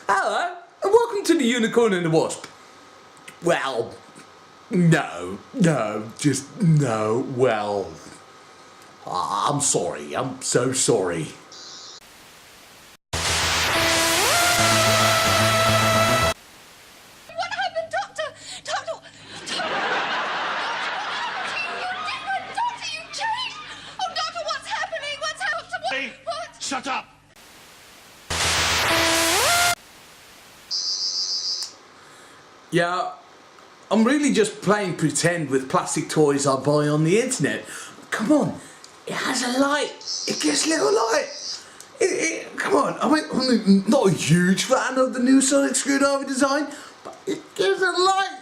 Hello, and welcome to the Unicorn and the Wasp. Well, no, well, I'm sorry, I'm so sorry. What happened, Doctor? Doctor, you changed! Oh, Doctor, what's happening? What's happened? Hey, What? shut up! Yeah, I'm really just playing pretend with plastic toys I buy on the internet. Come on, it has a light. It gives little light. Come on, I'm not a huge fan of the new sonic screwdriver design, but it gives a light.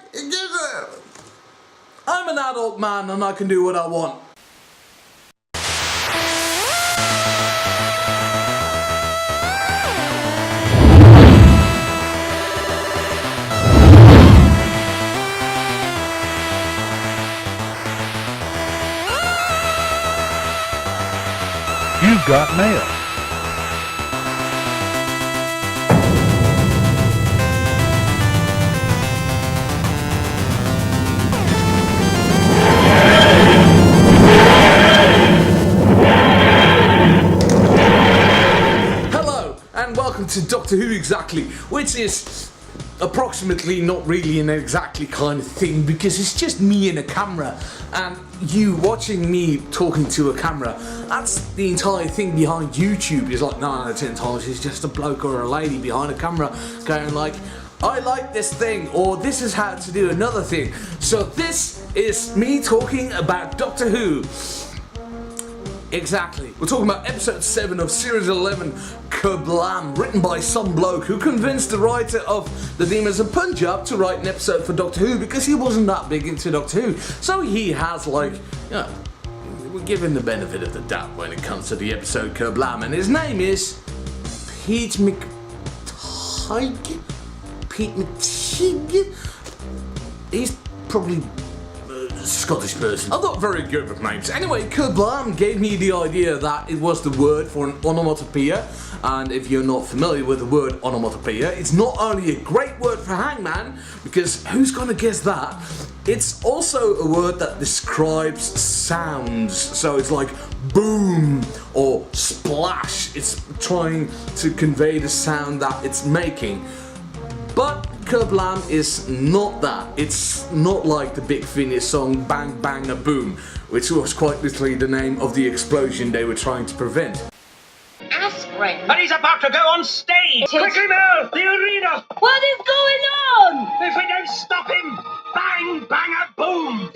I'm an adult man and I can do what I want. You've got mail. Hello, and welcome to Doctor Who Exactly, which is approximately not really an exactly kind of thing because it's just me and a camera and you watching me talking to a camera. That's the entire thing behind YouTube. Is like 9 out of 10 times it's just a bloke or a lady behind a camera going like, I like this thing, or this is how to do another thing. So this is me talking about Doctor Who. Exactly. We're talking about episode 7 of series 11, Kerblam, written by some bloke who convinced the writer of The Demons of Punjab to write an episode for Doctor Who because he wasn't that big into Doctor Who. So he has like, we're given the benefit of the doubt when it comes to the episode Kerblam, and his name is Pete McTighe? Pete McTighe? He's probably Scottish person. I'm not very good with names. Anyway, Kerblam gave me the idea that it was the word for an onomatopoeia, and if you're not familiar with the word onomatopoeia, it's not only a great word for hangman, because who's gonna guess that? It's also a word that describes sounds, so it's like boom or splash. It's trying to convey the sound that it's making. But Kerblam is not that. It's not like the Big Finish song Bang Bang a Boom, which was quite literally the name of the explosion they were trying to prevent. Aspirin. And he's about to go on stage! Quickly, Mel! The arena! What is going on? If we don't stop him, bang, bang, a boom!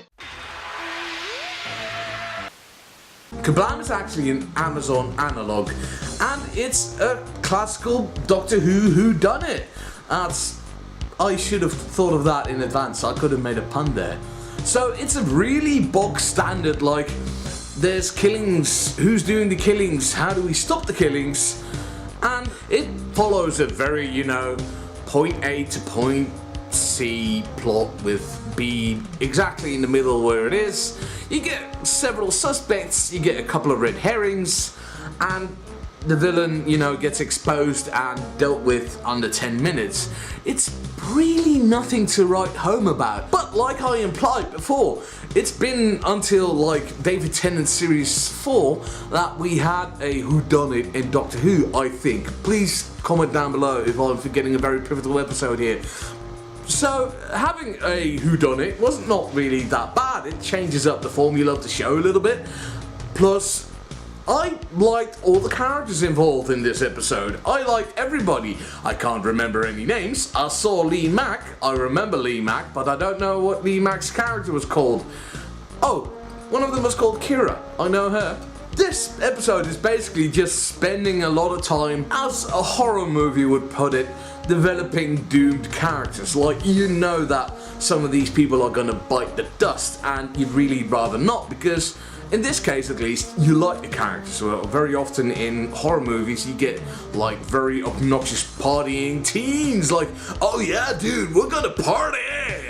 Kerblam is actually an Amazon analog, and it's a classical Doctor Who whodunit. I should have thought of that in advance. I could have made a pun there. So it's a really bog standard, like there's killings, who's doing the killings, how do we stop the killings, and it follows a very, point A to point C plot with B exactly in the middle where it is. You get several suspects, you get a couple of red herrings, and the villain, gets exposed and dealt with under 10 minutes. It's really nothing to write home about. But like I implied before, it's been until like David Tennant series 4 that we had a whodunit in Doctor Who, I think. Please comment down below if I'm forgetting a very pivotal episode here. So, having a whodunit was not really that bad. It changes up the formula of the show a little bit. Plus, I liked all the characters involved in this episode. I liked everybody. I can't remember any names. I saw Lee Mack. I remember Lee Mack, but I don't know what Lee Mack's character was called. Oh, one of them was called Kira. I know her. This episode is basically just spending a lot of time, as a horror movie would put it, developing doomed characters. Like, that some of these people are gonna bite the dust, and you'd really rather not, because in this case at least, you like the characters. Well, very often in horror movies you get like very obnoxious partying teens, like, oh yeah dude, we're gonna party,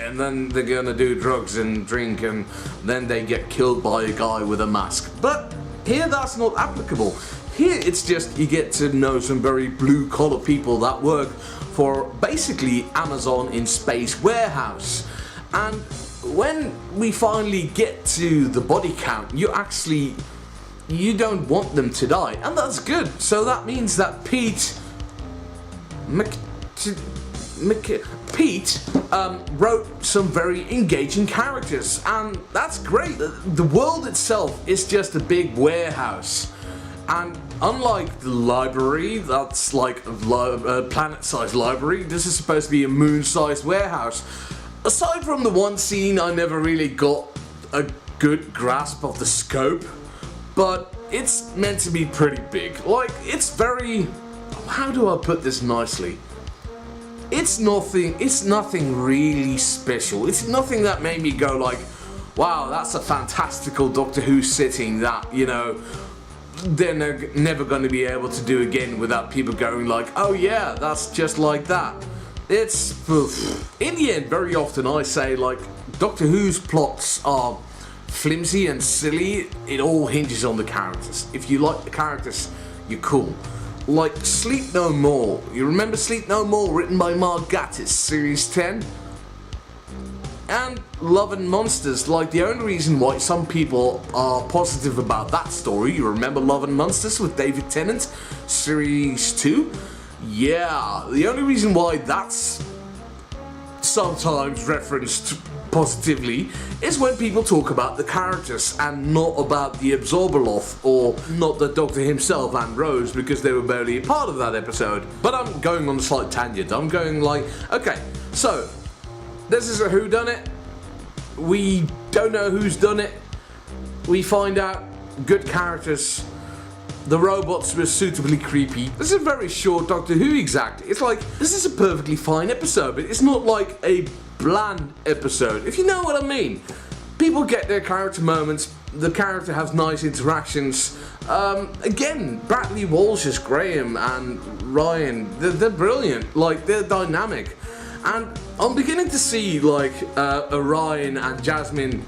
and then they're gonna do drugs and drink, and then they get killed by a guy with a mask. But here that's not applicable. Here it's just you get to know some very blue collar people that work for basically Amazon in Space Warehouse. And when we finally get to the body count, you don't want them to die, and that's good. So that means that Pete wrote some very engaging characters, and that's great. The world itself is just a big warehouse, and unlike the library, that's like a planet-sized library, this is supposed to be a moon-sized warehouse. Aside from the one scene, I never really got a good grasp of the scope, but it's meant to be pretty big. Like, it's very... how do I put this nicely? It's nothing really special. It's nothing that made me go like, wow, that's a fantastical Doctor Who setting that, you know, they're never going to be able to do again without people going like, oh yeah, that's just like that. It's, in the end, very often I say like, Doctor Who's plots are flimsy and silly. It all hinges on the characters. If you like the characters, you're cool. Like Sleep No More. You remember Sleep No More, written by Mark Gatiss, Series 10? And Love and Monsters. Like, the only reason why some people are positive about that story, you remember Love and Monsters with David Tennant, Series 2? Yeah, the only reason why that's sometimes referenced positively is when people talk about the characters and not about the Absorbaloth, or not the Doctor himself and Rose, because they were barely a part of that episode. But I'm going on a slight tangent. I'm going like, okay, so this is a whodunit. We don't know who's done it. We find out good characters. The robots were suitably creepy. This is a very short Doctor Who exactly. It's like, this is a perfectly fine episode, but it's not like a bland episode, if you know what I mean. People get their character moments, the character has nice interactions. Again, Bradley Walsh as Graham and Ryan, they're brilliant, like they're dynamic. And I'm beginning to see like Ryan and Jasmine,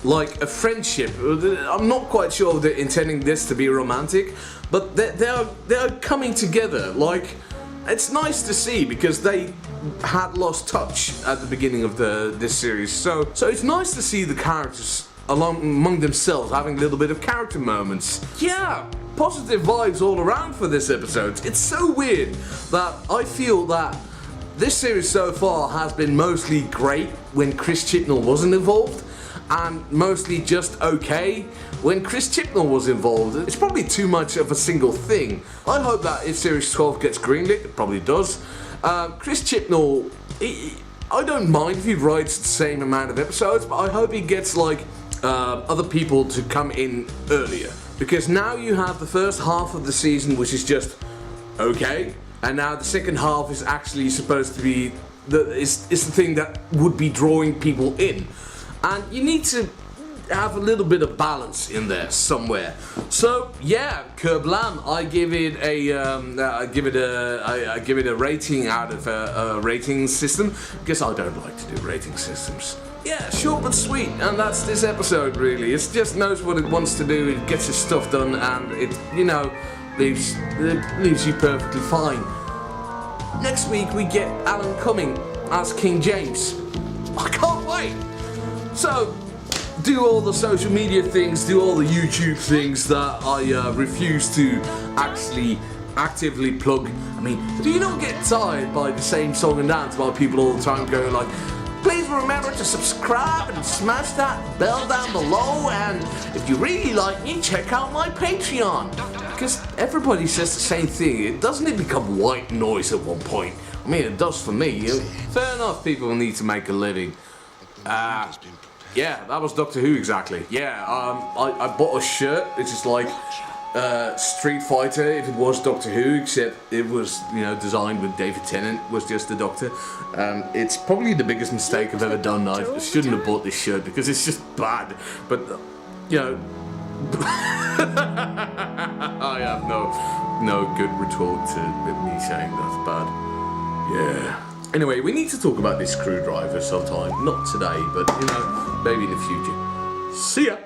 like a friendship. I'm not quite sure if they're intending this to be romantic, but they're coming together. Like, it's nice to see because they had lost touch at the beginning of this series. So it's nice to see the characters among themselves having a little bit of character moments. Yeah, positive vibes all around for this episode. It's so weird that I feel that this series so far has been mostly great when Chris Chibnall wasn't involved, and mostly just okay when Chris Chibnall was involved. It's probably too much of a single thing. I hope that if Series 12 gets greenlit, it probably does, Chris Chibnall, I don't mind if he writes the same amount of episodes, but I hope he gets like other people to come in earlier. Because now you have the first half of the season which is just okay, and now the second half is actually supposed to be the thing that would be drawing people in. And you need to have a little bit of balance in there somewhere. So yeah, Kerblam, I give it a rating out of a rating system, because I don't like to do rating systems. Yeah, short but sweet, and that's this episode really. It just knows what it wants to do, it gets its stuff done, and it, you know, leaves you perfectly fine. Next week we get Alan Cumming as King James. I can't wait! So, do all the social media things, do all the YouTube things that I refuse to actually actively plug. I mean, do you not get tired by the same song and dance by people all the time going like, please remember to subscribe and smash that bell down below, and if you really like me, check out my Patreon. Because everybody says the same thing. Doesn't it become white noise at one point? I mean, it does for me. Fair enough, people need to make a living. Yeah, that was Doctor Who exactly. Yeah, I bought a shirt. It's just like Street Fighter if it was Doctor Who, except it was, you know, designed with David Tennant, was just the Doctor. It's probably the biggest mistake I've ever done. I shouldn't have bought this shirt because it's just bad. But you know, I have no good retort to me saying that's bad. Yeah. Anyway, we need to talk about this screwdriver sometime. Not today, but, you know, maybe in the future. See ya!